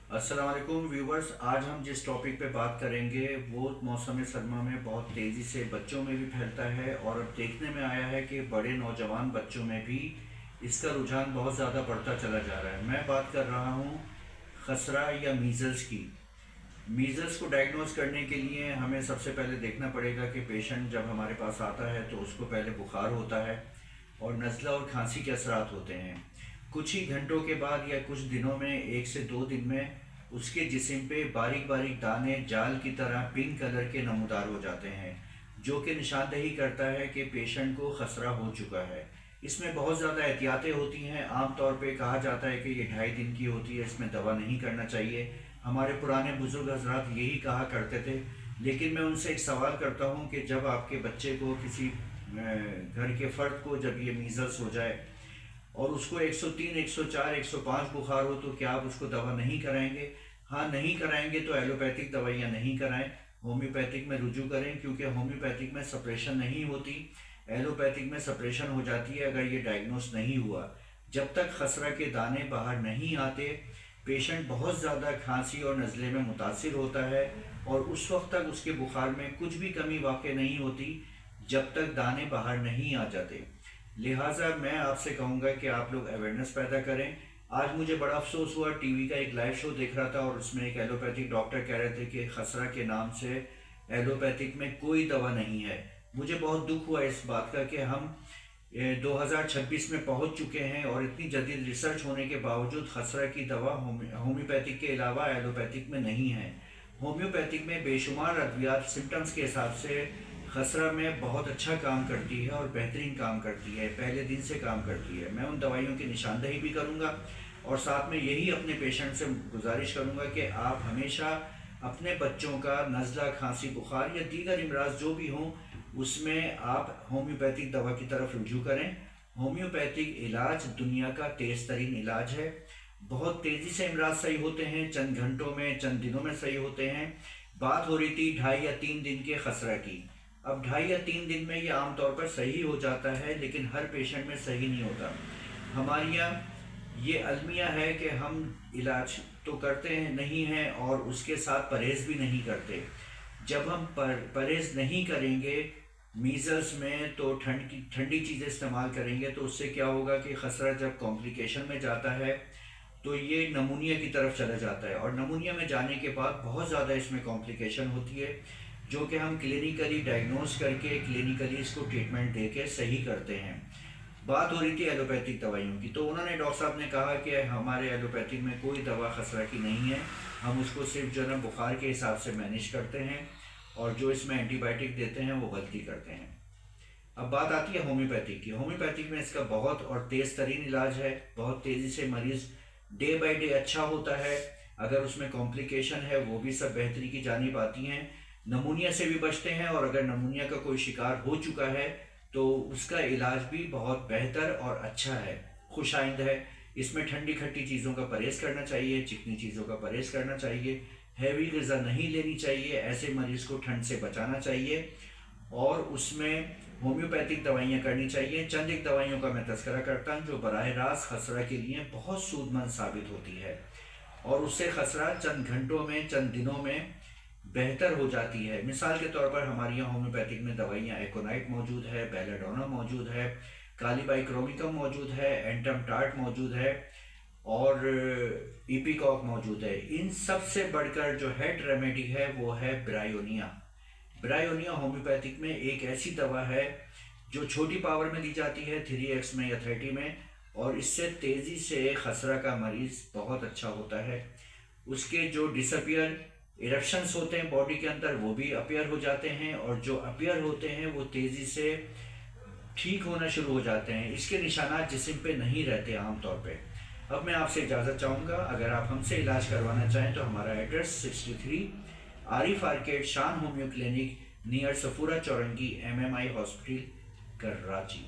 अस्सलाम वालेकुम व्यूवर्स। आज हम जिस टॉपिक पे बात करेंगे वो मौसम सरमा में बहुत तेज़ी से बच्चों में भी फैलता है और अब देखने में आया है कि बड़े नौजवान बच्चों में भी इसका रुझान बहुत ज़्यादा बढ़ता चला जा रहा है। मैं बात कर रहा हूँ खसरा या मीज़ल्स की। मीज़ल्स को डायग्नोज करने के लिए हमें सबसे पहले देखना पड़ेगा कि पेशेंट जब हमारे पास आता है तो उसको पहले बुखार होता है और नज़ला और खांसी के असरात होते हैं। कुछ ही घंटों के बाद या कुछ दिनों में 1 से 2 दिन में उसके जिस्म पे बारीक बारीक दाने जाल की तरह पिंक कलर के नमूदार हो जाते हैं, जो कि निशानदही करता है कि पेशेंट को खसरा हो चुका है। इसमें बहुत ज़्यादा एहतियातें होती हैं। आम तौर पे कहा जाता है कि ये 2.5 दिन की होती है, इसमें दवा नहीं करना चाहिए। हमारे पुराने बुजुर्ग हजरात यही कहा करते थे। लेकिन मैं उनसे एक सवाल करता हूँ कि जब आपके बच्चे को किसी घर के फ़र्द को जब ये मीज़ल्स हो जाए और उसको 103, 104, 105 बुखार हो, तो क्या आप उसको दवा नहीं कराएंगे? हाँ, नहीं कराएंगे तो एलोपैथिक दवाइयाँ नहीं कराएं, होम्योपैथिक में रुजू करें, क्योंकि होम्योपैथिक में सप्रेशन नहीं होती, एलोपैथिक में सप्रेशन हो जाती है अगर ये डायग्नोस नहीं हुआ। जब तक खसरा के दाने बाहर नहीं आते पेशेंट बहुत ज़्यादा खांसी और नज़ले में मुतासिर होता है और उस वक्त तक उसके बुखार में कुछ भी कमी वाक़ई नहीं होती जब तक दाने बाहर नहीं आ जाते। लिहाजा मैं आपसे कहूँगा कि आप लोग अवेयरनेस पैदा करें। आज मुझे बड़ा अफसोस हुआ, टीवी का एक लाइव शो देख रहा था और उसमें एक एलोपैथिक डॉक्टर कह रहे थे कि खसरा के नाम से एलोपैथिक में कोई दवा नहीं है। मुझे बहुत दुख हुआ इस बात का कि हम 2026 में पहुंच चुके हैं और इतनी जदीद रिसर्च होने के बावजूद खसरा की दवा होम्योपैथिक के अलावा एलोपैथिक में नहीं है। होम्योपैथिक में बेशुमार अद्वियात सिम्टम्स के हिसाब से खसरा में बहुत अच्छा काम करती है और बेहतरीन काम करती है, पहले दिन से काम करती है। मैं उन दवाइयों की निशानदही भी करूंगा और साथ में यही अपने पेशेंट से गुजारिश करूंगा कि आप हमेशा अपने बच्चों का नज़ला, खांसी, बुखार या दीगर इमराज जो भी हों उसमें आप होम्योपैथिक दवा की तरफ रुजू करें। होम्योपैथिक इलाज दुनिया का तेज़ तरीन इलाज है। बहुत तेज़ी से इमराज सही होते हैं, चंद घंटों में, चंद दिनों में सही होते हैं। बात हो रही थी 2.5 या 3 दिन के खसरा की। अब 2.5 या 3 दिन में ये आमतौर पर सही हो जाता है, लेकिन हर पेशेंट में सही नहीं होता। हमारे यहाँ ये अलमिया है कि हम इलाज तो करते हैं नहीं हैं और उसके साथ परहेज़ भी नहीं करते। जब हम परहेज़ नहीं करेंगे मीज़ल्स में तो ठंडी चीज़ें इस्तेमाल करेंगे तो उससे क्या होगा कि खसरा जब कॉम्प्लिकेशन में जाता है तो ये नमूनिया की तरफ चला जाता है और नमूनिया में जाने के बाद बहुत ज़्यादा इसमें कॉम्प्लिकेशन होती है, जो कि हम क्लिनिकली डायग्नोस करके क्लिनिकली इसको ट्रीटमेंट दे के सही करते हैं। बात हो रही थी एलोपैथिक दवाइयों की, तो उन्होंने डॉक्टर साहब ने कहा कि हमारे एलोपैथिक में कोई दवा खसरा की नहीं है, हम उसको सिर्फ जो है ना बुखार के हिसाब से मैनेज करते हैं और जो इसमें एंटीबायोटिक देते हैं वो गलती करते हैं। अब बात आती है होम्योपैथिक की। होम्योपैथिक में इसका बहुत और तेज़ तरीन इलाज है। बहुत तेज़ी से मरीज़ डे बाई डे अच्छा होता है। अगर उसमें कॉम्प्लिकेशन है वो भी सब बेहतरी की जानिब आती हैं। नमूनिया से भी बचते हैं और अगर नमूनिया का कोई शिकार हो चुका है तो उसका इलाज भी बहुत बेहतर और अच्छा है, खुशाइंद है। इसमें ठंडी खट्टी चीज़ों का परहेज़ करना चाहिए, चिकनी चीज़ों का परहेज़ करना चाहिए, हैवी ग़िज़ा नहीं लेनी चाहिए, ऐसे मरीज़ को ठंड से बचाना चाहिए और उसमें होम्योपैथिक दवाइयाँ करनी चाहिए। चंद एक दवाइयों का मैं तज़किरा करता हूँ जो बराह रास्त खसरा के लिए बहुत सूदमंद साबित होती है और उससे खसरा चंद घंटों में, चंद दिनों में बेहतर हो जाती है। मिसाल के तौर पर हमारे यहाँ होम्योपैथिक में दवाइयाँ एकोनाइट मौजूद है, बेलाडोना मौजूद है, कालीबाइक्रोमिकम मौजूद है, एंटम टार्ट मौजूद है और इपिकॉक मौजूद है। इन सब से बढ़कर जो हेड रेमेडी है वो है ब्रायोनिया। ब्रायोनिया होम्योपैथिक में एक ऐसी दवा है जो छोटी पावर में दी जाती है, 3x में या 30 में, और इससे तेज़ी से खसरा का मरीज़ बहुत अच्छा होता है। उसके जो डिसअपियर इरप्शंस होते हैं बॉडी के अंदर वो भी अपीयर हो जाते हैं और जो अपीयर होते हैं वो तेज़ी से ठीक होना शुरू हो जाते हैं। इसके निशानात जिस्म पे नहीं रहते आम तौर पे। अब मैं आपसे इजाज़त चाहूँगा, अगर आप हमसे इलाज करवाना चाहें तो हमारा address 63 Arif arcade Shan homeo clinic near Safoora Chowrangi MMI hospital Karachi.